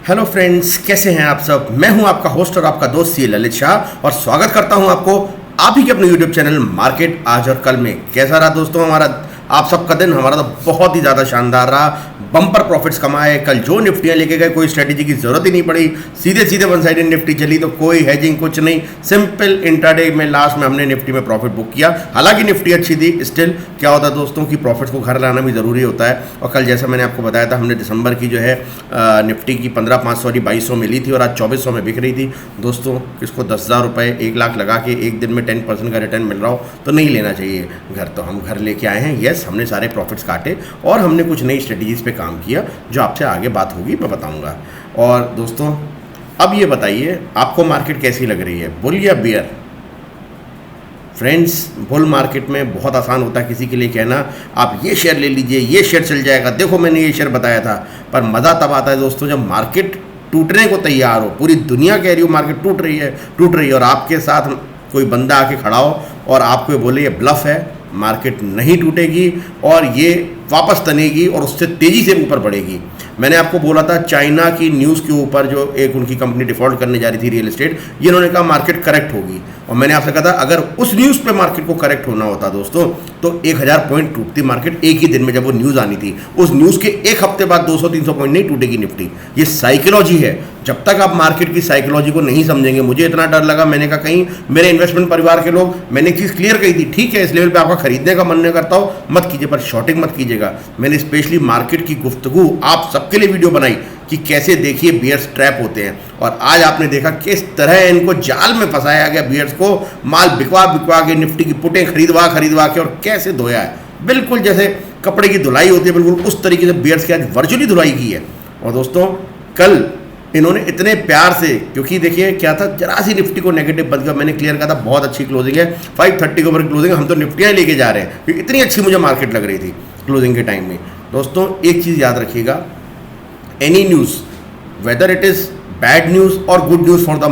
Hello friends, कैसे हैं आप सब। मैं हूं आपका होस्ट और आपका दोस्त सी ललित शाह और स्वागत करता हूं आपको आप ही के अपने यूट्यूब चैनल मार्केट आज और कल में। कैसा रहा दोस्तों हमारा आप सबका दिन। हमारा तो बहुत ही ज़्यादा शानदार रहा। बम्पर प्रॉफिट्स कमाए। कल जो निफ्टियाँ लेके गए कोई स्ट्रेटेजी की जरूरत ही नहीं पड़ी, सीधे सीधे वन साइडेड निफ्टी चली, तो कोई हेजिंग कुछ नहीं, सिंपल इंट्राडे में लास्ट में हमने निफ्टी में प्रॉफिट बुक किया। हालांकि निफ्टी अच्छी थी, स्टिल क्या होता है दोस्तों कि प्रॉफिट्स को घर लाना भी ज़रूरी होता है। और कल जैसा मैंने आपको बताया था, हमने दिसंबर की जो है निफ्टी की 22,500 मिली थी और आज 2400 में बिक रही थी। दोस्तों इसको 10,000 रुपये 1 लाख लगा के एक दिन में 10% का रिटर्न मिल रहा हो तो नहीं लेना चाहिए घर। तो हम घर लेके आए हैं। यस, हमने सारे प्रॉफिट्स काटे और हमने कुछ नई स्ट्रेटजीज पे काम किया जो आपसे आगे बात होगी मैं बताऊंगा। और दोस्तों अब ये बताइए आपको मार्केट कैसी लग रही है, बुल या बियर। फ्रेंड्स, बुल मार्केट में बहुत आसान होता है किसी के लिए कहना आप ये शेयर ले लीजिए, ये शेयर चल जाएगा, देखो मैंने ये शेयर बताया था। पर मज़ा तब आता है दोस्तों जब मार्केट टूटने को तैयार हो, पूरी दुनिया कह रही हो मार्केट टूट रही है और आपके साथ कोई बंदा आके खड़ा हो और आपको बोले ये ब्लफ है, मार्केट नहीं टूटेगी और ये वापस तनेगी और उससे तेज़ी से ऊपर बढ़ेगी। मैंने आपको बोला था चाइना की न्यूज़ के ऊपर जो एक उनकी कंपनी डिफॉल्ट करने जा रही थी रियल एस्टेट, ये इन्होंने कहा मार्केट करेक्ट होगी। और मैंने आपसे कहा था अगर उस न्यूज़ पे मार्केट को करेक्ट होना होता दोस्तों तो 1000 पॉइंट टूटती मार्केट एक ही दिन में। जब वो न्यूज़ आनी थी उस न्यूज़ के एक हफ्ते बाद 200-300 पॉइंट नहीं टूटेगी निफ्टी। ये साइकोलॉजी है। जब तक आप मार्केट की साइकोलॉजी को नहीं समझेंगे, मुझे इतना डर लगा, मैंने कहा कहीं मेरे इन्वेस्टमेंट परिवार के लोग, मैंने एक चीज़ क्लियर कही थी, ठीक है इस लेवल पे आपका खरीदने का मन नहीं करता हो मत कीजिए, पर शॉर्टिंग मत कीजिएगा। मैंने स्पेशली मार्केट की गुफ्तगू आप सबके लिए वीडियो बनाई कि कैसे देखिए बियर्स ट्रैप होते हैं। और आज आपने देखा किस तरह इनको जाल में फंसाया गया, बियर्स को माल बिकवा के निफ्टी की पुटें खरीदवा के और कैसे धोया है। बिल्कुल जैसे कपड़े की धुलाई होती है, बिल्कुल उस तरीके से बियर्स की आज वर्चुअली धुलाई की है। और दोस्तों कल इन्होंने इतने प्यार से, क्योंकि देखिए क्या था, जरा सी निफ्टी को नेगेटिव बन गया, मैंने क्लियर कहा था बहुत अच्छी क्लोजिंग है, 530 के ऊपर क्लोजिंग है, हम तो निफ्टियाँ लेके जा रहे हैं क्योंकि इतनी अच्छी मुझे मार्केट लग रही थी क्लोजिंग के टाइम में। दोस्तों एक चीज़ याद रखिएगा, any news whether it is bad news or good news for the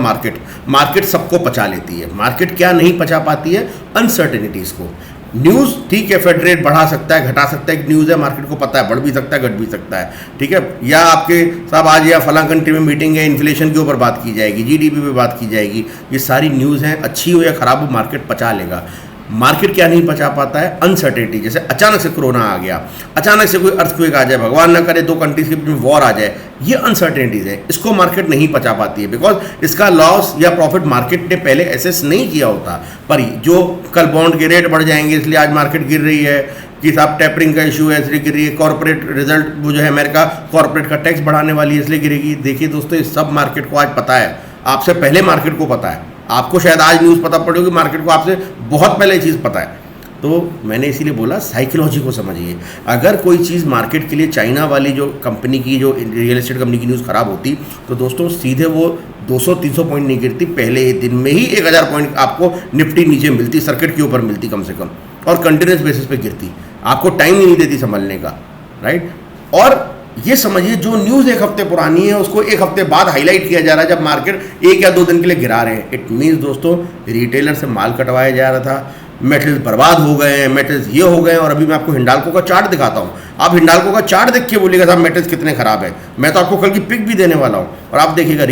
market सबको पचा लेती है। मार्केट क्या नहीं पचा पाती है, अनसर्टेनिटीज़ को। न्यूज़ ठीक है, फेड रेट बढ़ा सकता है घटा सकता है, एक न्यूज़ है, मार्केट को पता है बढ़ भी सकता है घट भी सकता है, ठीक है। या आपके साहब आज या फलां कंट्री में मीटिंग है, इन्फ्लेशन के ऊपर बात की जाएगी, जीडीपी पे बात की जाएगी, ये सारी न्यूज़ हैं, अच्छी हो या ख़राब हो मार्केट पचा लेगा। मार्केट क्या नहीं पचा पाता है, अनसर्टेनिटी। जैसे अचानक से कोरोना आ गया, अचानक से कोई अर्थक्वेक आ जाए, भगवान ना करे 2 कंट्रीज के बीच में वॉर आ जाए, ये अनसर्टेनिटीज है, इसको मार्केट नहीं पचा पाती है बिकॉज इसका लॉस या प्रॉफिट मार्केट ने पहले एसेस नहीं किया होता। पर जो कल बॉन्ड के रेट बढ़ जाएंगे इसलिए आज मार्केट गिर रही है कि साहब टैपरिंग का इशू है इसलिए गिर रही है, कॉर्पोरेट रिजल्ट वो जो है अमेरिका कॉर्पोरेट का टैक्स बढ़ाने वाली है इसलिए गिरेगी। देखिए दोस्तों ये सब मार्केट को आज पता है, आपसे पहले मार्केट को पता है। आपको शायद आज न्यूज़ पता पड़ी होगी, मार्केट को आपसे बहुत पहले चीज़ पता है। तो मैंने इसीलिए बोला साइकोलॉजी को समझिए। अगर कोई चीज़ मार्केट के लिए चाइना वाली जो कंपनी की जो रियल एस्टेट कंपनी की न्यूज़ ख़राब होती तो दोस्तों सीधे वो 200-300 पॉइंट नहीं गिरती, पहले ही दिन में ही 1000 पॉइंट आपको निफ्टी नीचे मिलती, सर्किट के ऊपर मिलती कम से कम, और कंटिन्यूस बेसिस पे गिरती, आपको टाइम ही नहीं देती संभलने का, राइट। और ये समझिए जो न्यूज़ एक हफ्ते पुरानी है उसको एक हफ्ते बाद हाईलाइट किया जा रहा है जब मार्केट 1 या 2 दिन के लिए गिरा रहे हैं। इट मीन्स दोस्तों रिटेलर से माल कटवाया जा रहा था, मेटल्स बर्बाद हो गए हैं, मेटल्स ये हो गए हैं। और अभी मैं आपको हिंडाल्को का चार्ट दिखाता हूँ, आप हिंडाल्को का चार्ट देख के बोलिएगा साहब मेटल्स कितने खराब है। मैं तो आपको कल की पिक भी देने वाला हूँ और आप देखिएगा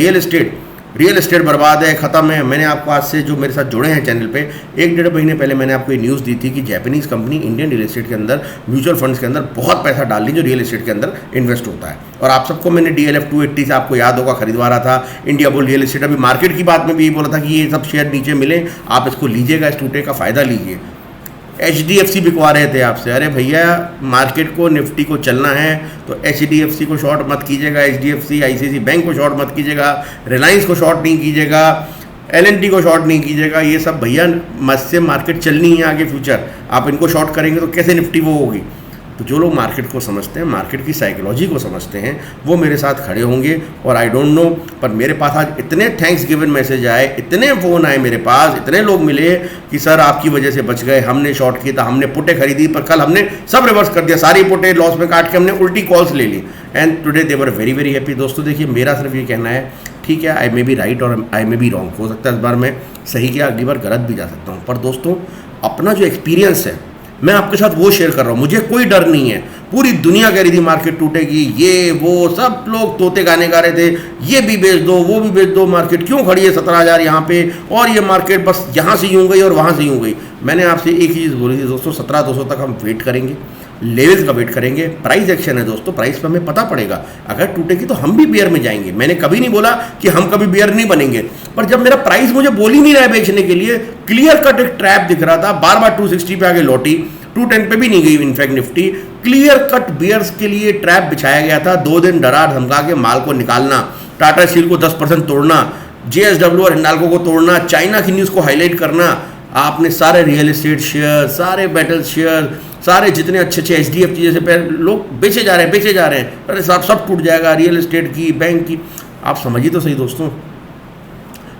रियल एस्टेट बर्बाद है, ख़त्म है। मैंने आपको आज से जो मेरे साथ जुड़े हैं चैनल पे 1-1.5 महीने पहले मैंने आपको ये न्यूज़ दी थी कि Japanese company Indian real estate के अंदर म्यूचुअल फंड्स के अंदर बहुत पैसा डाल रही जो रियल एस्टेट के अंदर इन्वेस्ट होता है। और आप सबको मैंने DLF 280 से आपको याद होगा खरीदवा रहा था, इंडिया बुल रियल एस्टेट। अभी मार्केट की बात में भी यही बोला था कि ये सब शेयर नीचे मिले, आप इसको लीजिएगा, इस टूटे का फ़ायदा लीजिए। HDFC बिकवा रहे थे आपसे, अरे भैया मार्केट को निफ्टी को चलना है तो HDFC को शॉर्ट मत कीजिएगा, HDFC ICICI बैंक को शॉर्ट मत कीजिएगा, रिलायंस को शॉर्ट नहीं कीजिएगा, LNT को शॉर्ट नहीं कीजिएगा। ये सब भैया मत से मार्केट चलनी है आगे फ्यूचर, आप इनको शॉर्ट करेंगे तो कैसे निफ्टी वो होगी। तो जो लोग मार्केट को समझते हैं, मार्केट की साइकोलॉजी को समझते हैं, वो मेरे साथ खड़े होंगे। और आई डोंट नो, पर मेरे पास आज इतने थैंक्स गिवन मैसेज आए, इतने फ़ोन आए मेरे पास, इतने लोग मिले कि सर आपकी वजह से बच गए, हमने शॉर्ट किया था, हमने पुटे खरीदी पर कल हमने सब रिवर्स कर दिया, सारी पुटे लॉस में काट के हमने उल्टी कॉल्स ले ली and today they were very very happy. दोस्तों देखिए मेरा सिर्फ ये कहना है, ठीक है आई मे बी राइट और आई मे बी रॉन्ग, हो सकता है इस बार मैं सही किया, अगली बार गलत भी जा सकता हूँ, पर दोस्तों अपना जो एक्सपीरियंस है मैं आपके साथ वो शेयर कर रहा हूँ, मुझे कोई डर नहीं है। पूरी दुनिया कह रही थी मार्केट टूटेगी, ये वो सब लोग तोते गाने गा रहे थे, ये भी बेच दो वो भी बेच दो, मार्केट क्यों खड़ी है 17,000 यहाँ पे, और ये मार्केट बस यहाँ से यूँ गई और वहाँ से यूँ गई। मैंने आपसे एक ही चीज़ बोली थी दोस्तों, 17,200 तक हम वेट करेंगे, लेवल्स का वेट करेंगे। प्राइस एक्शन है दोस्तों, प्राइस पे हमें पता पड़ेगा, अगर टूटेगी तो हम भी बियर में जाएंगे। मैंने कभी नहीं बोला कि हम कभी बियर नहीं बनेंगे, पर जब मेरा प्राइस मुझे बोल ही नहीं रहा है बेचने के लिए, क्लियर कट एक ट्रैप दिख रहा था, बार बार 260 पे आगे लौटी, 210 पे भी नहीं गई in fact Nifty, clear cut bears के लिए ट्रैप बिछाया गया था। 2 दिन डरा धमका के माल को निकालना, टाटा स्टील को 10% तोड़ना, JSW और हिंडाल्को को तोड़ना, चाइना की न्यूज़ को हाईलाइट करना। आपने सारे रियल एस्टेट शेयर, सारे मेटल शेयर, सारे जितने अच्छे अच्छे HDFC जैसे लोग बेचे जा रहे हैं, अरे सब टूट जाएगा, रियल एस्टेट की, बैंक की। आप समझिए तो सही दोस्तों,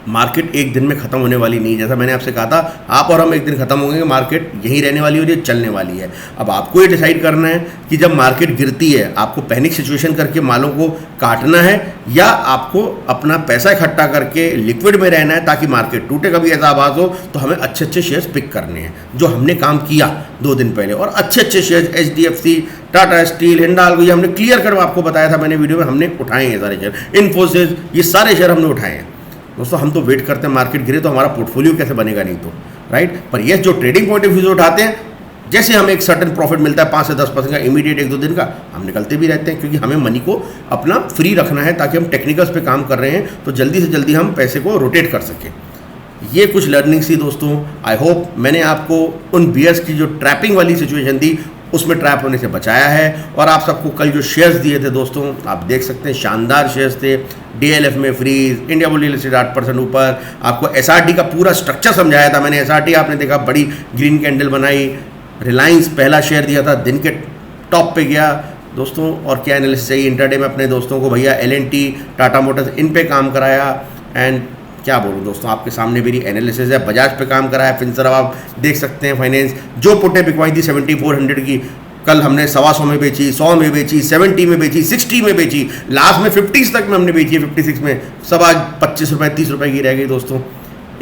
मार्केट एक दिन में खत्म होने वाली नहीं। जैसा मैंने आपसे कहा था, आप और हम एक दिन खत्म होंगे, मार्केट यहीं रहने वाली और ये चलने वाली है। अब आपको ये डिसाइड करना है कि जब मार्केट गिरती है आपको पैनिक सिचुएशन करके मालों को काटना है, या आपको अपना पैसा इकट्ठा करके लिक्विड में रहना है ताकि मार्केट टूटे। कभी ऐसा आभास हो तो हमें अच्छे अच्छे शेयर्स पिक करने हैं, जो हमने काम किया 2 दिन पहले, और अच्छे अच्छे shares HDFC, Tata steel, Hindalco, ये हमने क्लियर कर आपको बताया था मैंने वीडियो में, हमने उठाए हैं सारे शेयर, इन्फोसिस, ये सारे शेयर हमने उठाए हैं दोस्तों। हम तो वेट करते हैं मार्केट गिरे तो हमारा पोर्टफोलियो कैसे बनेगा, नहीं तो राइट। पर ये जो ट्रेडिंग पॉइंट ऑफ व्यू उठाते हैं, जैसे हमें एक सर्टेन प्रॉफिट मिलता है 5 से 10% का इमीडिएट 1-2 दिन का, हम निकलते भी रहते हैं, क्योंकि हमें मनी को अपना फ्री रखना है, ताकि हम टेक्निकल्स पे काम कर रहे हैं तो जल्दी से जल्दी हम पैसे को रोटेट कर सकें। ये कुछ लर्निंग्स थी दोस्तों। आई होप मैंने आपको उन बियर्स की जो ट्रैपिंग वाली सिचुएशन थी उसमें ट्रैप होने से बचाया है। और आप सबको कल जो शेयर्स दिए थे दोस्तों, आप देख सकते हैं शानदार शेयर्स थे। DLF में freeze, India Bull real estate 8% ऊपर, आपको SRT का पूरा स्ट्रक्चर समझाया था मैंने। SRT आपने देखा, बड़ी ग्रीन कैंडल बनाई। रिलायंस पहला शेयर दिया था, दिन के टॉप पे गया दोस्तों। और क्या एनालिसिस चाहिए, इंटरडे में अपने दोस्तों को भैया L&T, टाटा मोटर्स, इन पे काम कराया। एंड क्या बोलूँ दोस्तों, आपके सामने मेरी एनालिसिस है। बजाज पे काम कराया, फिनसर्व आप देख सकते हैं, फाइनेंस जो पुटें बिकवाई थी 7400 की, कल हमने 125 में बेची, 100 में बेची, 70 में बेची, 60 में बेची, लास्ट में 50 तक में हमने बेची है, 56 में। सब आज 25 रुपये 30 रुपये की रह गई दोस्तों।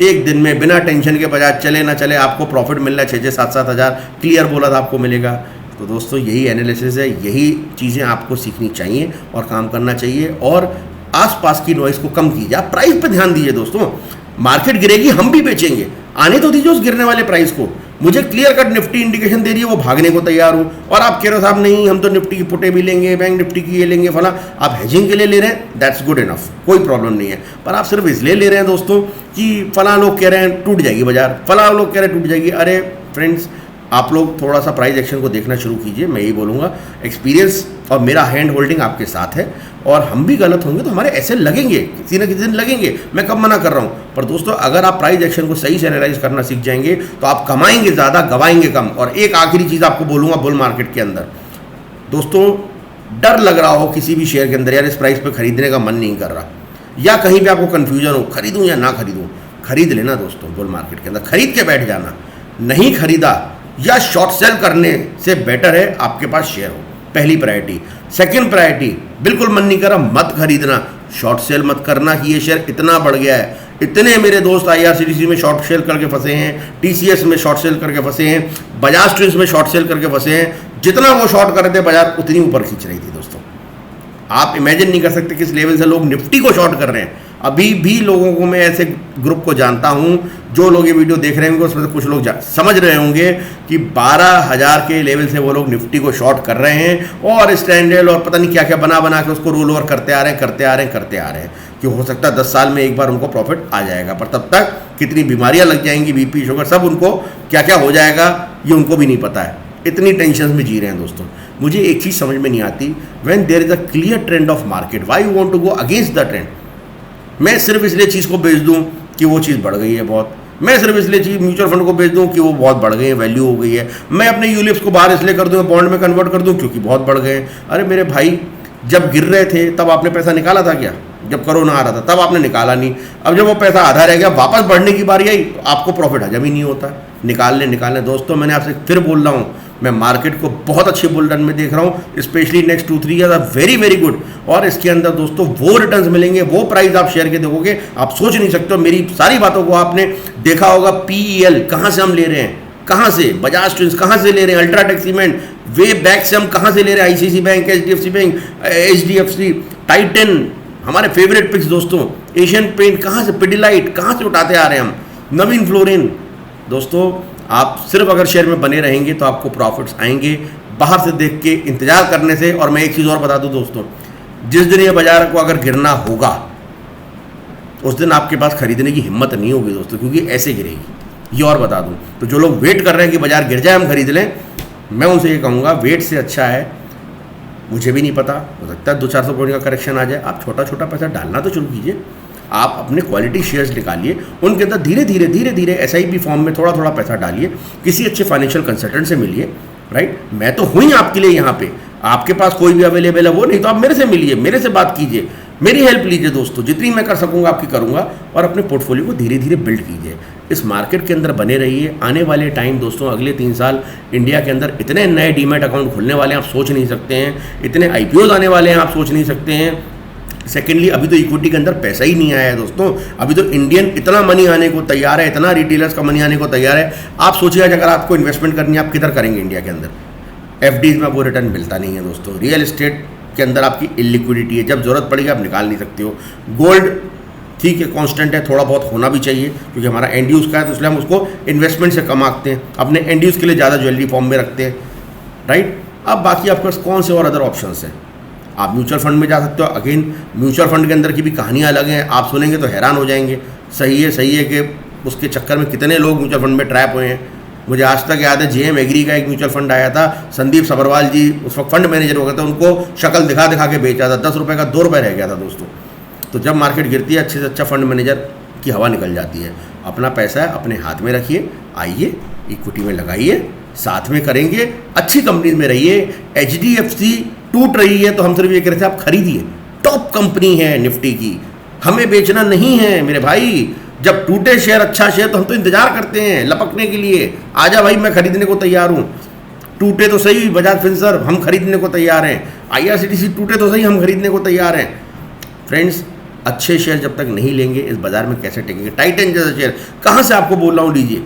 एक दिन में बिना टेंशन के बजाज चले ना चले आपको प्रॉफिट मिल रहा है 6-6, 7-7 हज़ार, क्लियर बोला था आपको मिलेगा। तो दोस्तों यही एनालिसिस है, यही चीज़ें आपको सीखनी चाहिए और काम करना चाहिए, और आसपास की नॉइस को कम कीजिए। आप प्राइस पे ध्यान दीजिए दोस्तों। मार्केट गिरेगी, हम भी बेचेंगे, आने तो दीजिए उस गिरने वाले प्राइस को। मुझे क्लियर कट निफ्टी इंडिकेशन दे रही है, वो भागने को तैयार हूँ, और आप कह रहे हो साहब नहीं हम तो निफ्टी की पुटे भी लेंगे, बैंक निफ्टी की ये लेंगे, फला। आप हेजिंग के लिए ले रहे हैं, दैट्स गुड इनफ, कोई प्रॉब्लम नहीं है। पर आप सिर्फ इसलिए ले रहे हैं दोस्तों कि फला लोग कह रहे हैं टूट जाएगी बाजार, फला लोग कह रहे हैं टूट जाएगी। अरे फ्रेंड्स, आप लोग थोड़ा सा प्राइस एक्शन को देखना शुरू कीजिए। मैं यही बोलूँगा, एक्सपीरियंस और मेरा हैंड होल्डिंग आपके साथ है, और हम भी गलत होंगे तो हमारे ऐसे लगेंगे, किसी न किसी दिन लगेंगे, मैं कब मना कर रहा हूँ। पर दोस्तों अगर आप प्राइस एक्शन को सही से एनालाइज करना सीख जाएंगे तो आप कमाएंगे ज़्यादा, गवाएंगे कम। और एक आखिरी चीज़ आपको बोलूँगा, बुल मार्केट के अंदर दोस्तों डर लग रहा हो किसी भी शेयर के अंदर, यार इस प्राइस पे खरीदने का मन नहीं कर रहा, या कहीं पे आपको कन्फ्यूजन हो खरीदूँ या ना खरीदूँ, खरीद लेना दोस्तों। बुल मार्केट के अंदर खरीद के बैठ जाना, नहीं खरीदा या शॉर्ट सेल करने से बेटर है आपके पास शेयर हो, पहली प्रायोरिटी। सेकंड प्रायोरिटी, बिल्कुल मन नहीं कर रहा, मत खरीदना, शॉर्ट सेल मत करना कि ये शेयर इतना बढ़ गया है। इतने मेरे दोस्त IRCTC में शॉर्ट सेल करके फंसे हैं, TCS में शॉर्ट सेल करके फंसे हैं, बजाज ट्विंस में शॉर्ट सेल करके फंसे हैं। जितना वो शॉर्ट कर रहे थे बाजार उतनी ऊपर खींच रही थी दोस्तों। आप इमेजिन नहीं कर सकते किस लेवल से लोग निफ्टी को शॉर्ट कर रहे हैं। अभी भी लोगों को मैं ऐसे ग्रुप को जानता हूं, जो लोग ये वीडियो देख रहे होंगे उसमें से कुछ लोग समझ रहे होंगे कि 12,000 के लेवल से वो लोग निफ्टी को शॉर्ट कर रहे हैं, और स्टैंडर्ड और पता नहीं क्या क्या बना के उसको रोल ओवर करते आ रहे हैं कि हो सकता है 10 साल में एक बार उनको प्रॉफिट आ जाएगा। पर तब तक कितनी बीमारियां लग जाएंगी, BP शुगर सब उनको क्या क्या हो जाएगा ये उनको भी नहीं पता है। इतनी टेंशन में जी रहे हैं दोस्तों। मुझे एक चीज़ समझ में नहीं आती, when there is a clear trend of market, why you want to go against the trend. मैं सिर्फ इसलिए चीज़ को बेच दूं कि वो चीज़ बढ़ गई है बहुत, मैं सिर्फ इसलिए चीज़ म्यूचुअल फंड को बेच दूं कि वो बहुत बढ़ गए हैं, वैल्यू हो गई है, मैं अपने यूलिप्स को बाहर इसलिए कर दूं, बॉन्ड में कन्वर्ट कर दूं क्योंकि बहुत बढ़ गए हैं। अरे मेरे भाई, जब गिर रहे थे तब आपने पैसा निकाला था क्या? जब कोरोना आ रहा था तब आपने निकाला नहीं। अब जब वो पैसा आधा रह गया, वापस बढ़ने की बारी आई तो आपको प्रॉफिट हजम ही नहीं होता। निकालने दोस्तों, मैंने आपसे फिर बोल रहा हूँ, मैं मार्केट को बहुत अच्छे बुल रन में देख रहा हूँ, specially next 2-3 year are very very good. और इसके अंदर दोस्तों वो रिटर्न्स मिलेंगे, वो प्राइस आप शेयर के देखोगे, आप सोच नहीं सकते हो। मेरी सारी बातों को आपने देखा होगा, PEL कहाँ से हम ले रहे हैं, कहाँ से? बजाज ट्विंस कहाँ से ले रहे हैं? अल्ट्राटेक सीमेंट, वे बैक से हम कहाँ से ले रहे हैं? ICICI bank, HDFC bank, HDFC, Titan, हमारे फेवरेट पिक्स दोस्तों, एशियन पेंट कहाँ से? पिडिलाइट कहाँ से उठाते आ रहे हैं हम? नवीन फ्लोरिन। दोस्तों आप सिर्फ अगर शेयर में बने रहेंगे तो आपको प्रॉफिट्स आएंगे, बाहर से देख के इंतजार करने से। और मैं एक चीज़ और बता दूं दोस्तों, जिस दिन ये बाजार को अगर गिरना होगा उस दिन आपके पास खरीदने की हिम्मत नहीं होगी दोस्तों, क्योंकि ऐसे गिरेगी। ये और बता दूं, तो जो लोग वेट कर रहे हैं कि बाजार गिर जाए हम खरीद लें, मैं उनसे ये कहूँगा वेट से अच्छा है, मुझे भी नहीं पता, हो सकता है 200-400 पॉइंट का करेक्शन आ जाए, आप छोटा छोटा पैसा डालना तो शुरू कीजिए। आप अपने क्वालिटी शेयर्स निकालिए, उनके अंदर धीरे धीरे एसआईपी फॉर्म में थोड़ा थोड़ा पैसा डालिए, किसी अच्छे फाइनेंशियल कंसल्टेंट से मिलिए। राइट, मैं तो हूँ ही आपके लिए यहाँ पे, आपके पास कोई भी अवेलेबल है वो नहीं तो आप मेरे से मिलिए, मेरे से बात कीजिए, मेरी हेल्प लीजिए दोस्तों, जितनी मैं कर सकूँगा आपकी करूँगा, और अपने पोर्टफोलियो को धीरे धीरे बिल्ड कीजिए। इस मार्केट के अंदर बने रहिए। आने वाले टाइम दोस्तों, अगले 3 साल इंडिया के अंदर इतने नए डीमैट अकाउंट खुलने वाले हैं आप सोच नहीं सकते हैं, इतने आईपीओज आने वाले हैं आप सोच नहीं सकते हैं। सेकेंडली, अभी तो इक्विटी के अंदर पैसा ही नहीं आया है दोस्तों, अभी तो इंडियन इतना मनी आने को तैयार है, इतना रिटेलर्स का मनी आने को तैयार है। आप सोचिए अगर आपको इन्वेस्टमेंट करनी है आप किधर करेंगे? इंडिया के अंदर एफडीज में वो रिटर्न मिलता नहीं है दोस्तों, रियल एस्टेट के अंदर आपकी इलिक्विडिटी है, जब जरूरत पड़ेगी आप निकाल नहीं सकते हो। गोल्ड ठीक है, कांस्टेंट है, थोड़ा बहुत होना भी चाहिए क्योंकि हमारा एंड यूज़ का है, तो इसलिए हम उसको इन्वेस्टमेंट से कमाते हैं, अपने एंड यूज़ के लिए ज़्यादा ज्वेलरी फॉर्म में रखते हैं। राइट, अब बाकी आपके पास कौन से और अदर ऑप्शंस हैं? आप म्यूचुअल फंड में जा सकते हो। अगेन म्यूचुअल फंड के अंदर की भी कहानियाँ अलग हैं, आप सुनेंगे तो हैरान हो जाएंगे। सही है कि उसके चक्कर में कितने लोग म्यूचुअल फंड में ट्रैप हुए हैं। मुझे आज तक याद है जेएम एग्री का एक म्यूचुअल फंड आया था, संदीप सबरवाल जी उस वक्त फंड मैनेजर हो गए थे, उनको शक्ल दिखा दिखा के बेचा था, 10 रुपये का 2 रुपये रह गया था दोस्तों। तो जब मार्केट गिरती है अच्छे से अच्छा फंड मैनेजर की हवा निकल जाती है। अपना पैसा है अपने हाथ में रखिए, आइए इक्विटी में लगाइए, साथ में करेंगे, अच्छी कंपनीज में रहिए। एचडीएफसी टूट रही है तो हम सिर्फ ये कह रहे थे आप खरीदिए, टॉप कंपनी है निफ्टी की, हमें बेचना नहीं है मेरे भाई। जब टूटे शेयर अच्छा शेयर तो हम तो इंतजार करते हैं लपकने के लिए, आजा भाई मैं खरीदने को तैयार हूँ। टूटे तो सही बजाज फिनसर्व, हम खरीदने को तैयार हैं। आईआरसीटीसी टूटे तो सही, हम खरीदने को तैयार हैं। फ्रेंड्स, अच्छे शेयर जब तक नहीं लेंगे इस बाजार में कैसे टिकेंगे? टाइटन जैसा शेयर कहाँ से आपको बोल रहा हूँ लीजिए,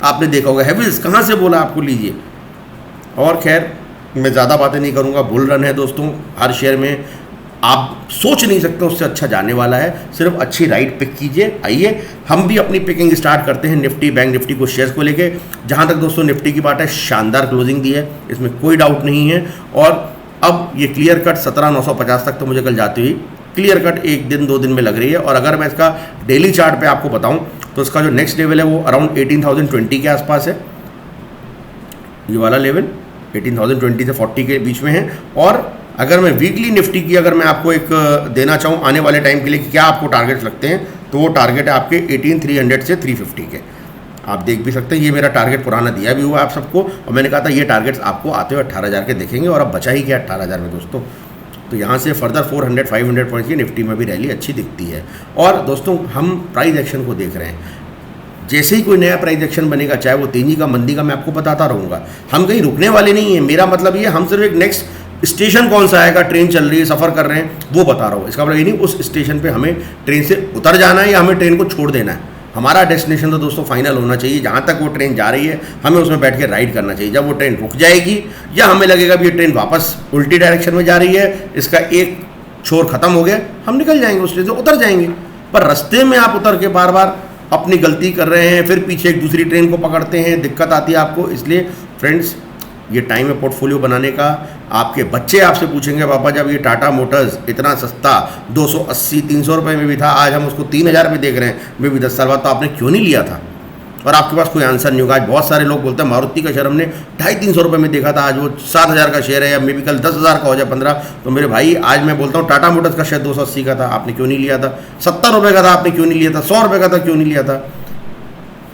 आपने देखा होगा। हैवेल्स कहाँ से बोला आपको लीजिए। और खैर मैं ज़्यादा बातें नहीं करूँगा, बुल रन है दोस्तों, हर शेयर में आप सोच नहीं सकते उससे अच्छा जाने वाला है। सिर्फ अच्छी राइट पिक कीजिए। आइए हम भी अपनी पिकिंग स्टार्ट करते हैं निफ्टी बैंक निफ्टी को शेयर्स को लेके। जहाँ तक दोस्तों निफ्टी की बात है, शानदार क्लोजिंग दी है, इसमें कोई डाउट नहीं है। और अब ये क्लियर कट 17,950 तक तो मुझे कल जाती हुई क्लियर कट 1 दिन 2 दिन में लग रही है। और अगर मैं इसका डेली चार्ट पे आपको बताऊं तो इसका जो नेक्स्ट लेवल है वो अराउंड 18,020 के आसपास है। ये वाला लेवल 18,020 से 40 के बीच में है। और अगर मैं वीकली निफ्टी की अगर मैं आपको एक देना चाहूँ आने वाले टाइम के लिए कि क्या आपको टारगेट्स लगते हैं, तो वो टारगेट है आपके 18,300 से 350 के। आप देख भी सकते हैं, ये मेरा टारगेट पुराना दिया भी हुआ है आप सबको, और मैंने कहा था ये टारगेट्स आपको आते हुए 18,000 के देखेंगे, और अब बचा ही क्या 18,000 में दोस्तों। तो यहाँ से फर्दर 400-500 पॉइंट्स की निफ्टी में भी रैली अच्छी दिखती है। और दोस्तों हम प्राइस एक्शन को देख रहे हैं, जैसे ही कोई नया प्राइस एक्शन बनेगा, चाहे वो तेजी का मंदी का, मैं आपको बताता रहूँगा। हम कहीं रुकने वाले नहीं हैं, मेरा मतलब ये हम सिर्फ एक नेक्स्ट स्टेशन कौन सा आएगा, ट्रेन चल रही है, सफ़र कर रहे हैं, वो बता रहा हूँ। इसका मतलब ये नहीं उस स्टेशन पे हमें ट्रेन से उतर जाना है या हमें ट्रेन को छोड़ देना है। हमारा डेस्टिनेशन तो दोस्तों फाइनल होना चाहिए, जहाँ तक वो ट्रेन जा रही है हमें उसमें बैठ के राइड करना चाहिए। जब वो ट्रेन रुक जाएगी या हमें लगेगा कि ये ट्रेन वापस उल्टी डायरेक्शन में जा रही है, इसका एक छोर खत्म हो गया, हम निकल जाएंगे उस ट्रेन से, उतर जाएंगे। पर रास्ते में आप उतर के बार बार अपनी गलती कर रहे हैं, फिर पीछे एक दूसरी ट्रेन को पकड़ते हैं, दिक्कत आती है आपको। इसलिए फ्रेंड्स, ये टाइम है पोर्टफोलियो बनाने का। आपके बच्चे आपसे पूछेंगे पापा जब ये टाटा मोटर्स इतना सस्ता 280-300 रुपये में भी था, आज हम उसको 3,000 में देख रहे हैं, मे भी 10 साल बाद, तो आपने क्यों नहीं लिया था? और आपके पास कोई आंसर नहीं होगा। आज बहुत सारे लोग बोलते हैं मारुति का शेयर हमने 250-300 रुपये में देखा था, आज वो 7,000 का शेयर है, या मे भी कल 10,000 का हो जाए 15। तो मेरे भाई आज मैं बोलता हूँ टाटा मोटर्स का शेयर 280 का था, आपने क्यों नहीं लिया था? 70 रुपये का था, आपने क्यों नहीं लिया था? 100 रुपये का था, क्यों नहीं लिया था?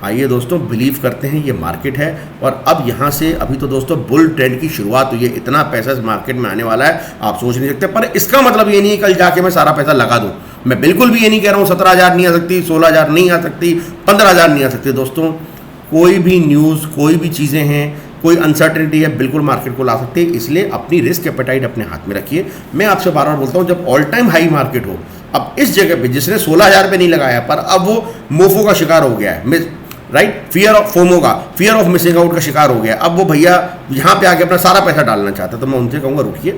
आइए दोस्तों, बिलीव करते हैं ये मार्केट है, और अब यहाँ से अभी तो दोस्तों बुल ट्रेंड की शुरुआत हुई है। इतना पैसा इस मार्केट में आने वाला है आप सोच नहीं सकते। पर इसका मतलब ये नहीं है कल जाके मैं सारा पैसा लगा दूँ। मैं बिल्कुल भी ये नहीं कह रहा हूँ 17,000 नहीं आ सकती, 16,000 नहीं आ सकती, 15,000 नहीं आ सकती। दोस्तों, कोई भी न्यूज़, कोई भी चीज़ें हैं, कोई अनसर्टेनिटी है, बिल्कुल मार्केट को ला सकती है। इसलिए अपनी रिस्क एपेटाइट अपने हाथ में रखिए। मैं आपसे बार बार बोलता हूँ, जब ऑल टाइम हाई मार्केट हो, अब इस जगह पे जिसने 16,000 पे नहीं लगाया पर अब वो मोफो का शिकार हो गया है, राइट, फियर ऑफ फोमो का, फियर ऑफ मिसिंग आउट का शिकार हो गया। अब वो भैया यहाँ पे आके अपना सारा पैसा डालना चाहता है, तो मैं उनसे कहूँगा रुकिए,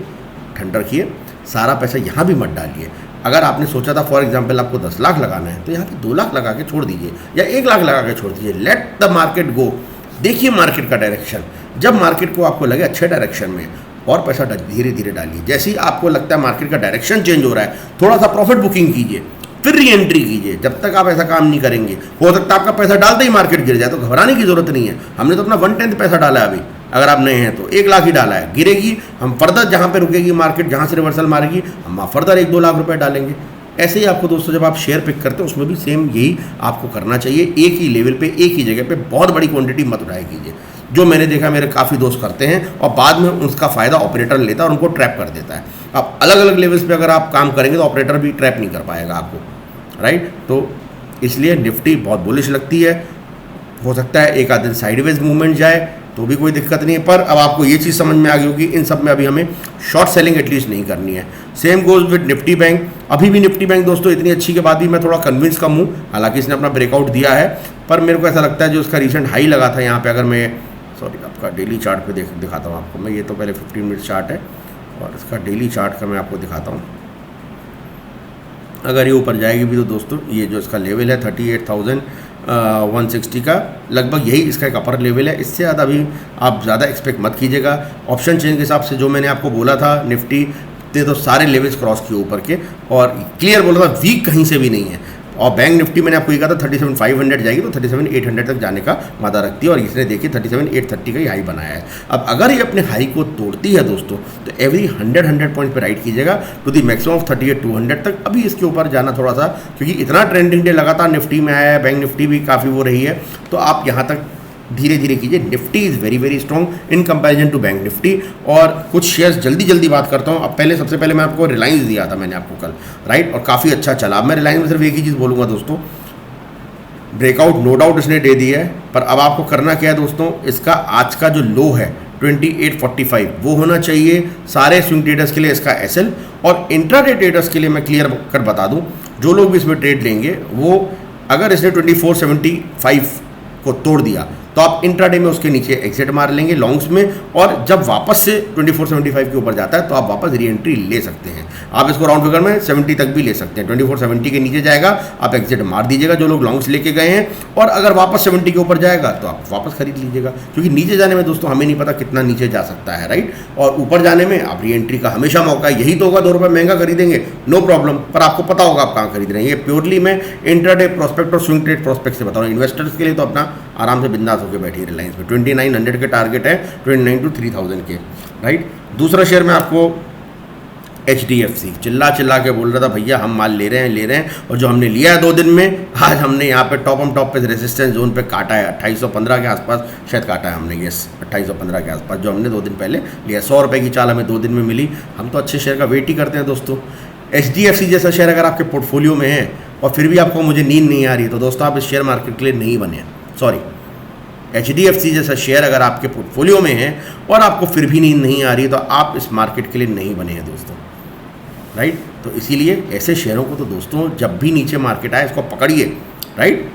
ठंड रखिए, सारा पैसा यहाँ भी मत डालिए। अगर आपने सोचा था फॉर एग्जांपल आपको 10 लाख लगाना है, तो यहाँ पे 2 लाख लगा के छोड़ दीजिए या 1 लाख लगा के छोड़ दीजिए। लेट द मार्केट गो, देखिए मार्केट का डायरेक्शन। जब मार्केट को आपको लगे अच्छे डायरेक्शन में, और पैसा धीरे धीरे डालिए। जैसे ही आपको लगता है मार्केट का डायरेक्शन चेंज हो रहा है, थोड़ा सा प्रॉफिट बुकिंग कीजिए, फिर री एंट्री कीजिए। जब तक आप ऐसा काम नहीं करेंगे, हो सकता है आपका पैसा डालते ही मार्केट गिर जाए, तो घबराने की जरूरत नहीं है। हमने तो अपना 1/10 पैसा डाला है अभी, अगर आप नए हैं तो 1 लाख ही डाला है। गिरेगी, हम फर्दर जहाँ पे रुकेगी मार्केट, जहाँ से रिवर्सल मारेगी, हम फर्दर 1-2 लाख रुपए डालेंगे। ऐसे ही आपको दोस्तों जब आप शेयर पिक करते हैं, उसमें भी सेम यही आपको करना चाहिए। एक ही लेवल पे, एक ही जगह पे बहुत बड़ी क्वांटिटी मत उठाया कीजिए। जो मैंने देखा मेरे काफ़ी दोस्त करते हैं और बाद में उसका फ़ायदा ऑपरेटर लेता है और उनको ट्रैप कर देता है। अब अलग अलग लेवल्स पे अगर आप काम करेंगे तो ऑपरेटर भी ट्रैप नहीं कर पाएगा आपको, राइट। तो इसलिए निफ्टी बहुत बुलिश लगती है। हो सकता है एक आध दिन साइडवेज मूवमेंट जाए तो भी कोई दिक्कत नहीं है, पर अब आपको ये चीज़ समझ में आ गई होगी, इन सब में अभी हमें शॉर्ट सेलिंग एटलीस्ट नहीं करनी है। Same goes with Nifty bank. अभी भी निफ्टी बैंक दोस्तों इतनी अच्छी के बाद भी मैं थोड़ा कन्विंस कम हूँ, हालांकि इसने अपना ब्रेकआउट दिया है, पर मेरे को ऐसा लगता है जो उसका रिसेंट हाई लगा था यहाँ पे, अगर मैं आपका डेली चार्ट पे दिखाता हूँ आपको मैं, ये तो पहले 15 मिनट चार्ट है और इसका डेली चार्ट का मैं आपको दिखाता हूँ। अगर ये ऊपर जाएगी भी तो दोस्तों ये जो इसका लेवल है 38,160 का, लगभग यही इसका एक अपर लेवल है। इससे ज़्यादा अभी आप ज़्यादा एक्सपेक्ट मत कीजिएगा। ऑप्शन चेन के हिसाब से जो मैंने आपको बोला था, निफ्टी ने तो सारे लेवल्स क्रॉस किए ऊपर के, और क्लियर बोला था वीक कहीं से भी नहीं है। और बैंक निफ्टी मैंने आपको ये कहा था 37,500 जाएगी तो 37,800 तक जाने का वादा रखती है, और इसने देखिए 37,830 का ही हाई बनाया है। अब अगर ये अपने हाई को तोड़ती है दोस्तों, तो एवरी 100 पॉइंट पे राइट कीजिएगा टू दी मैक्सिमम ऑफ 38,200 तक। अभी इसके ऊपर जाना थोड़ा सा, क्योंकि इतना ट्रेंडिंग डे लगातार निफ्टी में आया है, बैंक निफ्टी भी काफ़ी वो रही है, तो आप यहाँ तक धीरे धीरे कीजिए। Nifty is very very strong in comparison to Bank Nifty. और कुछ शेयर्स जल्दी बात करता हूँ। अब पहले सबसे पहले मैं आपको रिलायंस दिया था मैंने आपको कल, राइट, और काफ़ी अच्छा चला। अब मैं रिलायंस में सिर्फ एक ही चीज़ बोलूँगा दोस्तों, ब्रेकआउट नो डाउट इसने दे दी है, पर अब आपको करना क्या है दोस्तों, इसका आज का जो लो है 2845 वो होना चाहिए सारे स्विंग ट्रेडर्स के लिए, इसका एसएल। और इंट्राडे ट्रेडर्स के लिए मैं क्लियर कर बता दूँ, जो लोग भी इसमें ट्रेड लेंगे, वो अगर इसने 2475 को तोड़ दिया तो आप इंट्राडे में उसके नीचे एग्जिट मार लेंगे लॉन्ग्स में, और जब वापस से 2475 के ऊपर जाता है तो आप वापस री एंट्री ले सकते हैं। आप इसको राउंड फिगर में 70 तक भी ले सकते हैं। 2470 के नीचे जाएगा आप एग्जिट मार दीजिएगा जो लोग लॉन्ग्स लेके गए हैं, और अगर वापस 70 के ऊपर जाएगा तो आप वापस खरीद लीजिएगा, क्योंकि नीचे जाने में दोस्तों हमें नहीं पता कितना नीचे जा सकता है, राइट। और ऊपर जाने में आप री एंट्री का हमेशा मौका है। यही तो होगा 2 रुपये महंगा खरीदेंगे, नो प्रॉब्लम, पर आपको पता होगा आप कहाँ खरीद रहे हैं। ये प्योरली मैं इंट्राडे प्रोस्पेक्ट और स्विंग ट्रेड प्रोस्पेक्ट से बता रहा हूँ। इन्वेस्टर्स के लिए तो अपना आराम से बिंदास होकर बैठिए रिलायंस में। 2900 के टारगेट है, 29 to 3000 के, राइट। दूसरा शेयर में आपको HDFC चिल्ला के बोल रहा था भैया हम माल ले रहे हैं, और जो हमने लिया है 2 दिन में, आज हमने यहाँ पे टॉप पे रेजिस्टेंस जोन पे काटा है 2815 के आसपास शायद काटा है हमने, यस 2815 के आसपास, जो हमने 2 दिन पहले लिया। 100 रुपये की चाल हमें 2 दिन में मिली। हम तो अच्छे शेयर का वेट ही करते हैं दोस्तों। HDFC जैसा शेयर अगर आपके पोर्टफोलियो में है और फिर भी आपको मुझे नींद नहीं आ रही है, तो दोस्तों आप इस शेयर मार्केट के लिए नहीं बने। सॉरी, HDFC जैसा शेयर अगर आपके पोर्टफोलियो में है और आपको फिर भी नींद नहीं आ रही है, तो आप इस मार्केट के लिए नहीं बने हैं दोस्तों, राइट। तो इसीलिए ऐसे शेयरों को तो दोस्तों जब भी नीचे मार्केट आए इसको पकड़िए, राइट।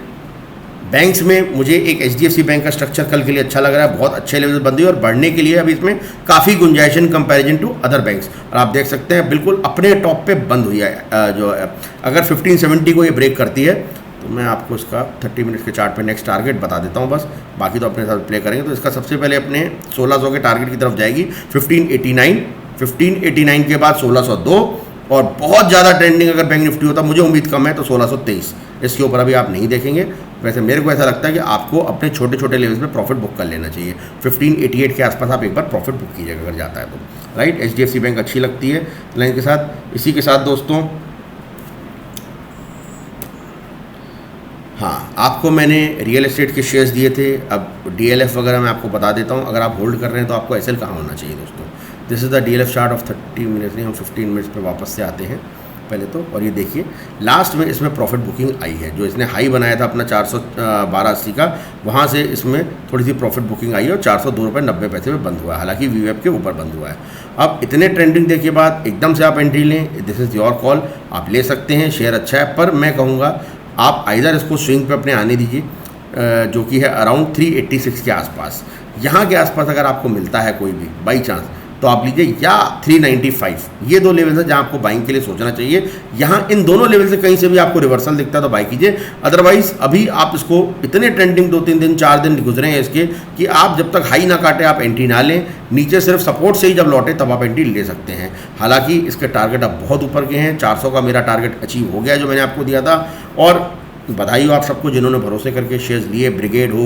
बैंक्स में मुझे एक HDFC बैंक का स्ट्रक्चर कल के लिए अच्छा लग रहा है, बहुत अच्छे लेवल बंद हुई और बढ़ने के लिए अभी इसमें काफ़ी गुंजाइश in comparison to other banks. और आप देख सकते हैं बिल्कुल अपने टॉप पे बंद हुई है। जो अगर 1570 को ये ब्रेक करती है तो मैं आपको इसका 30 मिनट्स के चार्ट पे नेक्स्ट टारगेट बता देता हूँ बस, बाकी तो अपने साथ प्ले करेंगे। तो इसका सबसे पहले अपने 1600 के टारगेट की तरफ जाएगी 1589 के बाद 1602, और बहुत ज़्यादा ट्रेंडिंग अगर बैंक निफ्टी होता, मुझे उम्मीद कम है, तो 1623। इसके ऊपर अभी आप नहीं देखेंगे। वैसे मेरे को ऐसा लगता है कि आपको अपने छोटे छोटे लेवल्स में प्रॉफिट बुक कर लेना चाहिए। 1588 के आसपास आप एक बार प्रॉफिट बुक कीजिएगा अगर जाता है तो, राइट। HDFC बैंक अच्छी लगती है लाइन के साथ। इसी के साथ दोस्तों हाँ, आपको मैंने रियल एस्टेट के शेयर्स दिए थे। अब DLF वगैरह मैं आपको बता देता हूँ। अगर आप होल्ड कर रहे हैं तो आपको SL कहाँ होना चाहिए दोस्तों। This is the DLF chart of 30 minutes, नहीं हम 15 मिनट्स पे वापस से आते हैं पहले तो। और ये देखिए लास्ट में इसमें प्रॉफिट बुकिंग आई है, जो इसने हाई बनाया था अपना 412.80 का, वहाँ से इसमें थोड़ी सी प्रॉफिट बुकिंग आई है और 402.90 में बंद हुआ है, हालांकि VWAP के ऊपर बंद हुआ है। अब इतने ट्रेंडिंग देखिए बाद एकदम से आप एंट्री लें, दिस इज़ योर कॉल, आप ले सकते हैं। शेयर अच्छा है, पर मैं कहूँगा आप आइदर इसको स्विंग पे अपने आने दीजिए, जो कि है अराउंड 386 के आसपास। यहाँ के आसपास अगर आपको मिलता है कोई भी बाई चांस तो आप लीजिए, या 395, ये दो लेवल है जहाँ आपको बाइंग के लिए सोचना चाहिए। यहाँ इन दोनों लेवल से कहीं से भी आपको रिवर्सल दिखता है तो बाई कीजिए। अदरवाइज अभी आप इसको, इतने ट्रेंडिंग 2-3 दिन 4 दिन गुजरे हैं इसके कि आप जब तक हाई ना काटे आप एंट्री ना लें। नीचे सिर्फ सपोर्ट से ही जब लौटे तब आप एंट्री ले सकते हैं। हालांकि इसके टारगेट अब बहुत ऊपर के हैं, 400 का मेरा टारगेट अचीव हो गया जो मैंने आपको दिया था। और बधाई हो आप सबको जिन्होंने भरोसे करके शेयर्स लिए। ब्रिगेड हो,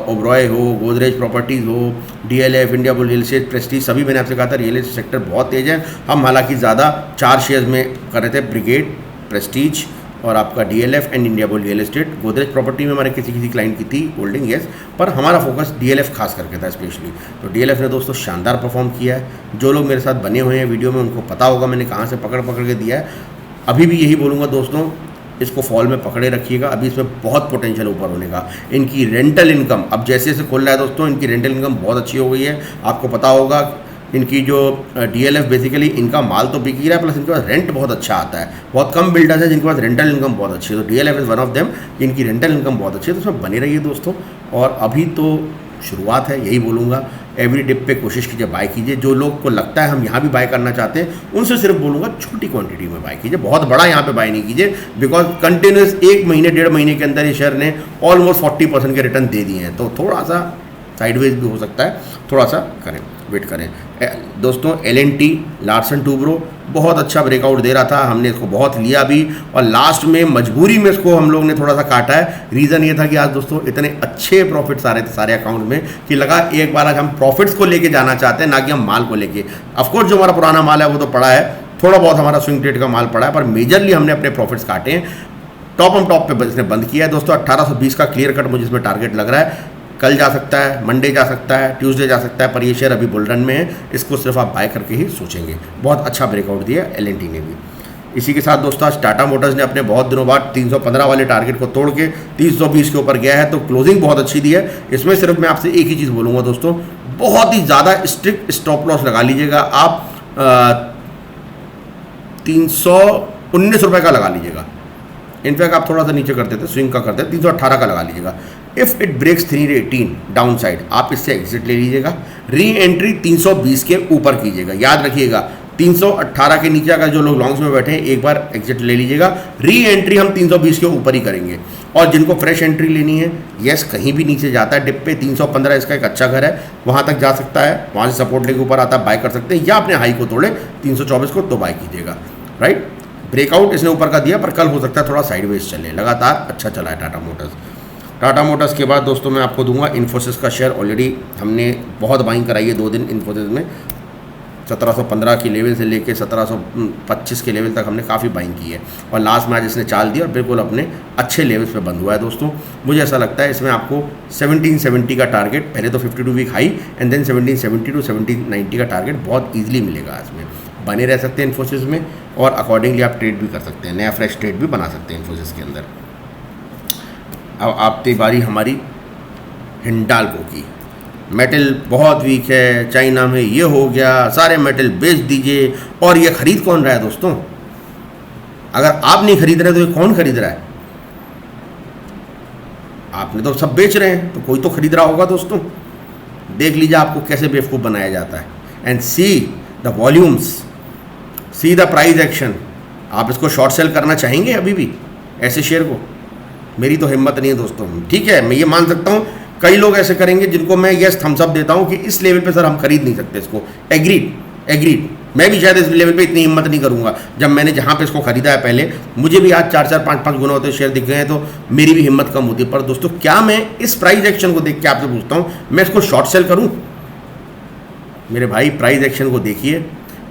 ओबरॉय हो, गोदरेज प्रॉपर्टीज़ हो, DLF, India Bull real estate, Prestige, सभी मैंने आपसे कहा था रियल एस्टेट सेक्टर बहुत तेज़ है। हम हालांकि ज़्यादा 4 शेयर्स में कर रहे थे, ब्रिगेड, प्रेस्टीज और आपका DLF and India Bull real estate. Godrej property में हमारे किसी क्लाइंट की थी होल्डिंग, यस, पर हमारा फोकस DLF खास करके था स्पेशली। तो DLF ने दोस्तों शानदार परफॉर्म किया है। जो लोग मेरे साथ बने हुए हैं वीडियो में उनको पता होगा मैंने कहाँ से पकड़ के दिया है। अभी भी यही बोलूँगा दोस्तों, इसको फॉल में पकड़े रखिएगा। अभी इसमें बहुत पोटेंशियल ऊपर होने का। इनकी रेंटल इनकम अब जैसे जैसे खुल रहा है दोस्तों, इनकी रेंटल इनकम बहुत अच्छी हो गई है। आपको पता होगा इनकी जो DLF बेसिकली इनका माल तो बिक ही रहा है, प्लस इनके पास रेंट बहुत अच्छा आता है। बहुत कम बिल्डर्स हैं जिनके पास रेंटल इनकम बहुत अच्छी है, तो DLF is one of them. इनकी रेंटल इनकम बहुत अच्छी है, तो उसमें बने रहिए दोस्तों। और अभी तो शुरुआत है, यही बोलूँगा। एवरी डिप पे कोशिश कीजिए, बाय कीजिए। जो लोग को लगता है हम यहाँ भी बाय करना चाहते हैं उनसे सिर्फ बोलूँगा छोटी क्वांटिटी में बाय कीजिए, बहुत बड़ा यहाँ पे बाय नहीं कीजिए। बिकॉज कंटिन्यूस 1 महीने 1.5 महीने के अंदर ये शेयर ने ऑलमोस्ट 40% के रिटर्न दे दिए हैं। तो थोड़ा सा साइडवेज भी हो सकता है, थोड़ा सा करें, वेट करें। दोस्तों L&T, लार्सन टूब्रो बहुत अच्छा ब्रेकआउट दे रहा था, हमने इसको बहुत लिया भी और लास्ट में मजबूरी में इसको हम लोग ने थोड़ा सा काटा है। रीज़न ये था कि आज दोस्तों इतने अच्छे प्रॉफिट्स आ रहे थे सारे अकाउंट में कि लगा एक बार आज हम प्रॉफिट्स को लेके जाना चाहते हैं, ना कि हम माल को लेके। ऑफकोर्स जो हमारा पुराना माल है वो तो पड़ा है, थोड़ा बहुत हमारा स्विंग ट्रेड का माल पड़ा है, पर मेजरली हमने अपने प्रॉफिट्स काटे हैं। टॉप ऑन टॉप पे इसने बंद किया है दोस्तों। 1820 का क्लियर कट मुझे इसमें टारगेट लग रहा है। कल जा सकता है, मंडे जा सकता है, ट्यूसडे जा सकता है, पर ये शेयर अभी बुल रन में है। इसको सिर्फ आप बाय करके ही सोचेंगे। बहुत अच्छा ब्रेकआउट दिया L&T ने भी। इसी के साथ दोस्तों आज टाटा मोटर्स ने अपने बहुत दिनों बाद 315 वाले टारगेट को तोड़ के 320 के ऊपर गया है, तो क्लोजिंग बहुत अच्छी दी है। इसमें सिर्फ मैं आपसे एक ही चीज़ बोलूँगा दोस्तों, बहुत ही ज़्यादा स्ट्रिक्ट स्टॉप लॉस लगा लीजिएगा। आप 319 रुपये का लगा लीजिएगा। इनफैक्ट आप थोड़ा सा नीचे करते थे, स्विंग का करते थे, 318 का लगा लीजिएगा। If it breaks 318 down side आप इससे एग्जिट ले लीजिएगा। री एंट्री 320 के ऊपर कीजिएगा। याद रखिएगा 318 के नीचे अगर जो लोग लॉन्ग्स में बैठे हैं एक बार एग्जिट ले लीजिएगा। री एंट्री हम 320 के ऊपर ही करेंगे। और जिनको फ्रेश एंट्री लेनी है, यस कहीं भी नीचे जाता है डिप पे 315 इसका एक अच्छा घर है, वहाँ तक जा सकता है, वहाँ से सपोर्ट लेके ऊपर आता है, बाय कर सकते हैं, या अपने हाई को तोड़े 324 को तो बाय कीजिएगा। राइट, ब्रेकआउट इसने ऊपर का दिया, पर कल हो सकता है थोड़ा साइडवेज चले। लगातार अच्छा चला है टाटा मोटर्स। टाटा मोटर्स के बाद दोस्तों मैं आपको दूंगा इन्फोसिस का शेयर। ऑलरेडी हमने बहुत बाइंग कराई है 2 दिन इन्फोसिस में। 1715 की लेवल से लेके 1725 के लेवल तक हमने काफ़ी बाइंग की है और लास्ट मैच इसने चाल दी और बिल्कुल अपने अच्छे लेवल्स पे बंद हुआ है दोस्तों। मुझे ऐसा लगता है इसमें आपको 1770 का टारगेट, पहले तो 52 week high and then 1770 to 1790 का टारगेट बहुत ईजिली मिलेगा। इसमें बने रह सकते हैं इन्फोसिस में और अकॉर्डिंगली आप ट्रेड भी कर सकते हैं, नया फ्रेश ट्रेड भी बना सकते हैं इन्फोसिस के अंदर। अब आपकी बारी हमारी हिंडाल्को की। मेटल बहुत वीक है, चाइना में ये हो गया, सारे मेटल बेच दीजिए। और ये खरीद कौन रहा है दोस्तों? अगर आप नहीं खरीद रहे तो ये कौन खरीद रहा है? आपने तो सब बेच रहे हैं, तो कोई तो खरीद रहा होगा दोस्तों। देख लीजिए आपको कैसे बेवकूफ़ बनाया जाता है। And see the volumes, see the price action. आप इसको शॉर्ट सेल करना चाहेंगे अभी भी ऐसे शेयर को? मेरी तो हिम्मत नहीं है दोस्तों। ठीक है, मैं ये मान सकता हूँ कई लोग ऐसे करेंगे जिनको मैं यस थम्स अप देता हूँ कि इस लेवल पे सर हम खरीद नहीं सकते इसको। एग्रीड। मैं भी शायद इस लेवल पे इतनी हिम्मत नहीं करूँगा। जब मैंने जहाँ पे इसको खरीदा है पहले, मुझे भी आज 4-4, 5-5 गुना होते शेयर दिख गए हैं, तो मेरी भी हिम्मत कम होती है। पर दोस्तों क्या मैं इस प्राइस एक्शन को देख के आपसे पूछता हूँ मैं इसको शॉर्ट सेल करूँ? मेरे भाई प्राइस एक्शन को देखिए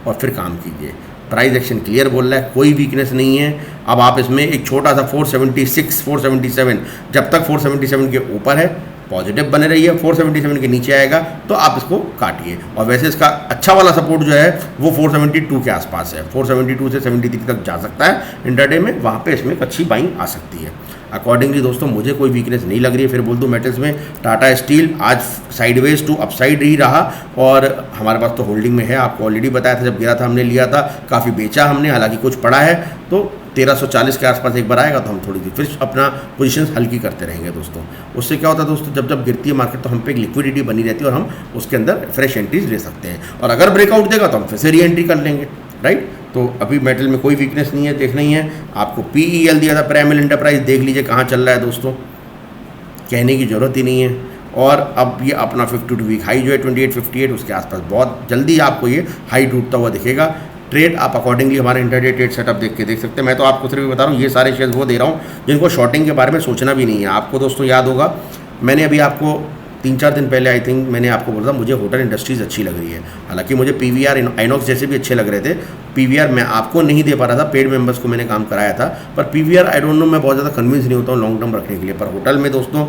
और फिर काम कीजिए। प्राइस एक्शन क्लियर बोल रहा है, कोई वीकनेस नहीं है। अब आप इसमें एक छोटा सा 476, 477, जब तक 477 के ऊपर है पॉजिटिव बने रहिए। 477 के नीचे आएगा तो आप इसको काटिए। और वैसे इसका अच्छा वाला सपोर्ट जो है वो 472 के आसपास है। 472 से 73 तक जा सकता है इंटरडे में, वहाँ पे इसमें एक अच्छी बाइंग आ सकती है। अकॉर्डिंगली दोस्तों मुझे कोई वीकनेस नहीं लग रही है। फिर बोल दूँ मेटल्स में टाटा स्टील आज साइडवेज टू अपसाइड ही रहा और हमारे पास तो होल्डिंग में है। आपको ऑलरेडी बताया था, जब गिरा था हमने लिया था, काफ़ी बेचा हमने, हालांकि कुछ पड़ा है। तो 1340 के आसपास एक बार आएगा तो हम थोड़ी सी फिर अपना पोजीशंस हल्की करते रहेंगे दोस्तों। उससे क्या होता है दोस्तों, जब जब गिरती है मार्केट तो हम पे एक लिक्विडिटी बनी रहती है और हम उसके अंदर फ्रेश एंट्रीज ले सकते हैं, और अगर ब्रेकआउट देगा तो हम फिर से री एंट्री कर लेंगे, राइट। तो अभी मेटल में कोई वीकनेस नहीं है, देखना ही है आपको। PEL दिया था प्राइमल एंटरप्राइज, देख लीजिए कहाँ चल रहा है दोस्तों, कहने की ज़रूरत ही नहीं है। और अब ये अपना 52 वीक हाई जो है 2858 उसके आसपास बहुत जल्दी आपको ये हाई टूटता हुआ दिखेगा। ट्रेड आप अकॉर्डिंगली हमारे इंटरडे ट्रेड सेटअप देख के देख सकते हैं। मैं तो आपको सिर्फ बता रहा हूँ, ये सारे शेयर्स वो दे रहा हूँ जिनको शॉर्टिंग के बारे में सोचना भी नहीं है। आपको दोस्तों याद होगा, मैंने अभी आपको 3-4 दिन पहले आई थिंक मैंने आपको बोला था मुझे होटल इंडस्ट्रीज़ अच्छी लग रही है। हालांकि मुझे PVR आइनॉक्स जैसे भी अच्छे लग रहे थे। PVR मैं आपको नहीं दे पा रहा था, पेड मेंबर्स को मैंने काम कराया था, पर PVR आई डोंट नो, मैं बहुत ज़्यादा कन्विंस नहीं होता हूँ लॉन्ग टर्म रखने के लिए। पर होटल में दोस्तों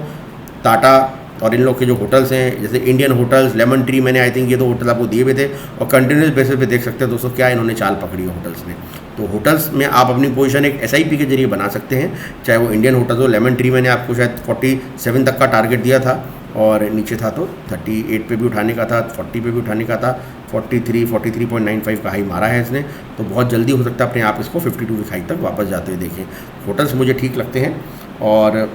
टाटा और इन लोग के जो होटल्स हैं जैसे इंडियन होटल्स, लेमन ट्री, मैंने आई थिंक ये 2 होटल आपको दिए हुए थे, और कंटिन्यूस बेसिस पे देख सकते हैं दोस्तों क्या इन्होंने चाल पकड़ी है होटल्स में। तो होटल्स में आप अपनी पोजीशन एक SIP के जरिए बना सकते हैं, चाहे वो इंडियन होटल्स हो। लेमन ट्री मैंने आपको शायद 47 तक का टारगेट दिया था, और नीचे था तो 38 पे भी उठाने का था, 40 पे भी उठाने का था, 43.95 का हाई मारा है इसने। तो बहुत जल्दी हो सकता है अपने आप इसको 52 वीक हाई तक वापस जाते हुए देखें। होटल्स मुझे ठीक लगते हैं, और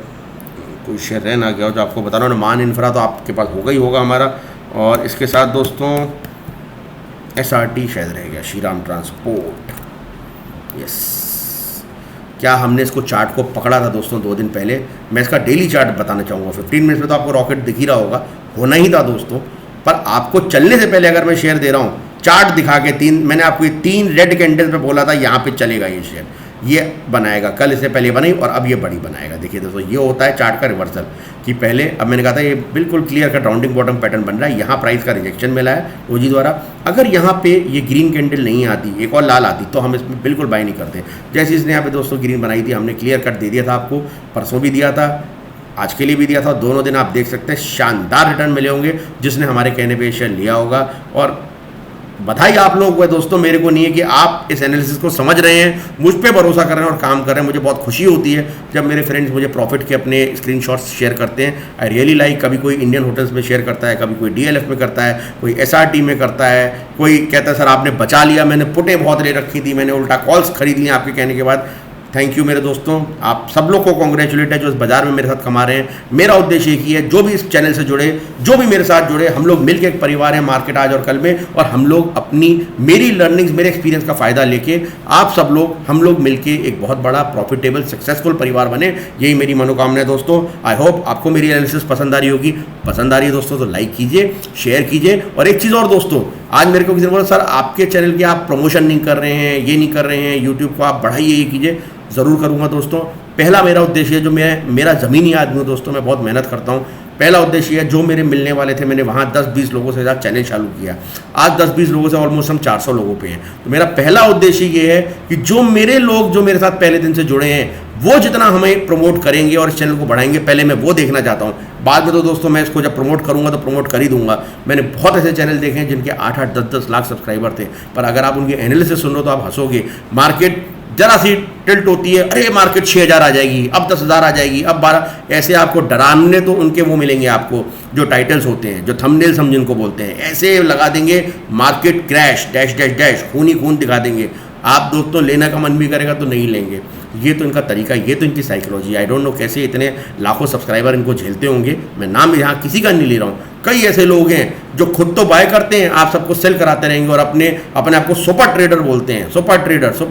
कोई शेयर रह ना गया हो जो आपको बता रहा हूँ। मान इंफ्रा तो आपके पास होगा ही होगा हमारा, और इसके साथ दोस्तों SRT शायद रह गया, श्रीराम ट्रांसपोर्ट। यस, क्या हमने इसको चार्ट को पकड़ा था दोस्तों 2 दिन पहले। मैं इसका डेली चार्ट बताना चाहूँगा। 15 मिनट्स में तो आपको रॉकेट दिख ही रहा होगा, होना ही था दोस्तों। पर आपको चलने से पहले अगर मैं शेयर दे रहा हूँ, चार्ट दिखा के मैंने आपको ये 3 रेड कैंडल पे बोला था यहाँ पे चलेगा ये शेयर, ये बनाएगा। कल इससे पहले बनाई और अब ये बड़ी बनाएगा। देखिए दोस्तों, ये होता है चार्ट का रिवर्सल कि पहले, अब मैंने कहा था ये बिल्कुल clear cut rounding bottom pattern बन रहा है। यहाँ प्राइस का रिजेक्शन मिला है ओजी द्वारा। अगर यहाँ पे ये ग्रीन कैंडल नहीं आती, एक और लाल आती, तो हम इसमें बिल्कुल बाय नहीं करते। जैसे इसने यहाँ पे दोस्तों ग्रीन बनाई थी, हमने क्लियर कट दे दिया था आपको, परसों भी दिया था, आज के लिए भी दिया था। दोनों दिन आप देख सकते हैं शानदार रिटर्न मिले होंगे जिसने हमारे कहने पर शेयर लिया होगा। और बधाई आप लोगों को है दोस्तों, मेरे को नहीं है कि आप इस एनालिसिस को समझ रहे हैं, मुझ पे भरोसा कर रहे हैं और काम कर रहे हैं। मुझे बहुत खुशी होती है जब मेरे फ्रेंड्स मुझे प्रॉफिट के अपने स्क्रीनशॉट्स शेयर करते हैं। I really like. कभी कोई इंडियन होटल्स में शेयर करता है, कभी कोई DLF में करता है, कोई SRT में करता है, कोई कहता है सर आपने बचा लिया, मैंने पुटें बहुत ले रखी थी, मैंने उल्टा कॉल्स खरीद ली आपके कहने के बाद। थैंक यू मेरे दोस्तों, आप सब लोग को कॉन्ग्रेचुलेट है जो इस बाजार में मेरे साथ कमा रहे हैं। मेरा उद्देश्य एक ही है, जो भी इस चैनल से जुड़े, जो भी मेरे साथ जुड़े, हम लोग मिलकर एक परिवार है मार्केट आज और कल में, और हम लोग अपनी मेरी लर्निंग्स, मेरे एक्सपीरियंस का फ़ायदा लेके आप सब लोग, हम लोग मिलके एक बहुत बड़ा प्रॉफिटेबल सक्सेसफुल परिवार बने। यही मेरी मनोकामना है दोस्तों। आई होप आपको मेरी एनालिसिस पसंद आ रही होगी। पसंद आ रही है दोस्तों तो लाइक कीजिए, शेयर कीजिए। और एक चीज़ और दोस्तों, आज मेरे को किसी ने बोला सर आपके चैनल की आप प्रमोशन नहीं कर रहे हैं, ये नहीं कर रहे हैं, यूट्यूब को आप बढ़ाइए, ये कीजिए। ज़रूर करूँगा दोस्तों। पहला मेरा उद्देश्य है, जो मेरा ज़मीनी आदमी हूँ दोस्तों, मैं बहुत मेहनत करता हूँ। पहला उद्देश्य है, जो मेरे मिलने वाले थे, मैंने वहाँ 10-20 लोगों के साथ चैलेंज चालू किया। आज 10-20 लोगों से ऑलमोस्ट हम 400 लोगों पे हैं। तो मेरा पहला उद्देश्य ये है कि जो मेरे लोग जो मेरे साथ पहले दिन से जुड़े हैं, वो जितना हमें प्रमोट करेंगे और इस चैनल को बढ़ाएंगे, पहले मैं वो देखना चाहता हूँ। बाद में तो दोस्तों मैं इसको जब प्रमोट करूँगा तो प्रमोट कर ही दूंगा। मैंने बहुत ऐसे चैनल देखे हैं जिनके 8-8, 10-10 लाख सब्सक्राइबर थे, पर अगर आप उनके एनालिसिस सुन रहे हो तो आप हंसोगे। मार्केट जरा सी टिल्ट होती है, अरे मार्केट 6000 आ जाएगी, अब 10,000 आ जाएगी, अब 12, ऐसे आपको डराने तो उनके वो मिलेंगे आपको जो टाइटल्स होते हैं, जो थंबनेल्स हम जिनको बोलते हैं, ऐसे लगा देंगे market crash dash dash dash, खून ही खून दिखा देंगे। आप दोस्तों लेने का मन भी करेगा तो नहीं लेंगे। ये तो इनका तरीका, ये तो इनकी साइकोलॉजी। आई डोंट नो कैसे इतने लाखों सब्सक्राइबर इनको झेलते होंगे। मैं नाम यहाँ किसी का नहीं ले रहा हूँ। कई ऐसे लोग हैं जो खुद तो बाय करते हैं, आप सबको सेल कराते रहेंगे और अपने आप को सुपर ट्रेडर बोलते हैं। सुपर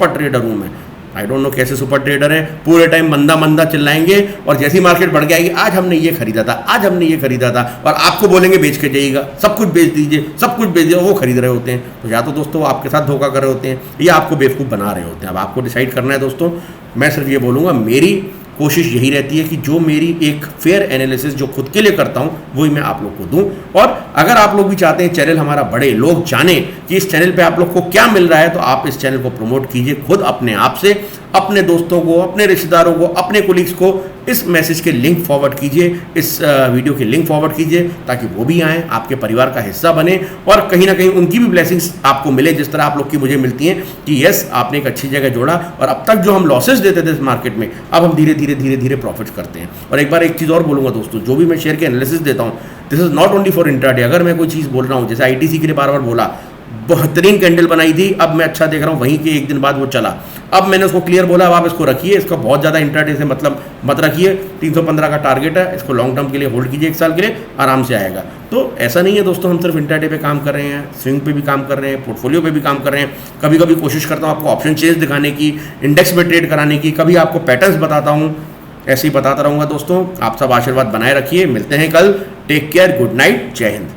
ट्रेडर हूँ मैं। आई डोंट नो कैसे सुपर ट्रेडर हैं। पूरे टाइम मंदा चिल्लाएंगे और जैसी मार्केट बढ़ जाएगी, आज हमने ये खरीदा था, आज हमने ये खरीदा था, और आपको बोलेंगे बेच के जाइएगा, सब कुछ बेच दीजिए, सब कुछ बेच दीजिए। वो खरीद रहे होते हैं। तो या तो दोस्तों वो आपके साथ धोखा कर रहे होते हैं या आपको बेवकूफ़ बना रहे होते हैं। अब आपको डिसाइड करना है दोस्तों। मैं सिर्फ ये बोलूँगा, मेरी कोशिश यही रहती है कि जो मेरी एक फेयर एनालिसिस जो खुद के लिए करता हूँ वही मैं आप लोग को दूँ। और अगर आप लोग भी चाहते हैं चैनल हमारा बढ़े, लोग जाने कि इस चैनल पे आप लोग को क्या मिल रहा है, तो आप इस चैनल को प्रमोट कीजिए खुद अपने आप से, अपने दोस्तों को, अपने रिश्तेदारों को, अपने कोलीग्स को इस मैसेज के लिंक फॉरवर्ड कीजिए, इस वीडियो के लिंक फॉरवर्ड कीजिए, ताकि वो भी आएँ, आपके परिवार का हिस्सा बने और कहीं ना कहीं उनकी भी ब्लेसिंग्स आपको मिले, जिस तरह आप लोग की मुझे मिलती हैं कि यस आपने एक अच्छी जगह जोड़ा। और अब तक जो हम लॉसेस देते थे इस मार्केट में, अब हम धीरे धीरे प्रॉफिट करते हैं। और एक बार एक चीज़ और बोलूँगा दोस्तों, जो भी मैं शेयर के एनालिसिस देता हूँ, this is not only for intraday. अगर मैं कोई चीज़ बोल रहा हूँ, जैसे ITC के लिए बार बार बोला, बेहतरीन कैंडल बनाई थी, अब मैं अच्छा देख रहा हूँ, वहीं के एक दिन बाद वो चला, अब मैंने उसको क्लियर बोला, अब आप इसको रखिए, इसका बहुत ज़्यादा इंट्राडे से मतलब मत रखिए। 315 का टारगेट है, इसको लॉन्ग टर्म के लिए होल्ड कीजिए, 1 साल के लिए आराम से आएगा। तो ऐसा नहीं है दोस्तों हम सिर्फ इंट्राडे पे काम कर रहे हैं, स्विंग पे भी काम कर रहे हैं, पोर्टफोलियो पे भी काम कर रहे हैं। कभी कभी कोशिश करता हूँ आपको ऑप्शन चेंज दिखाने की, इंडेक्स में ट्रेड कराने की, कभी आपको पैटर्न्स बताता हूँ, ऐसे ही बताता रहूँगा दोस्तों। आप सब आशीर्वाद बनाए रखिए, मिलते हैं कल। टेक केयर, गुड नाइट, जय हिंद।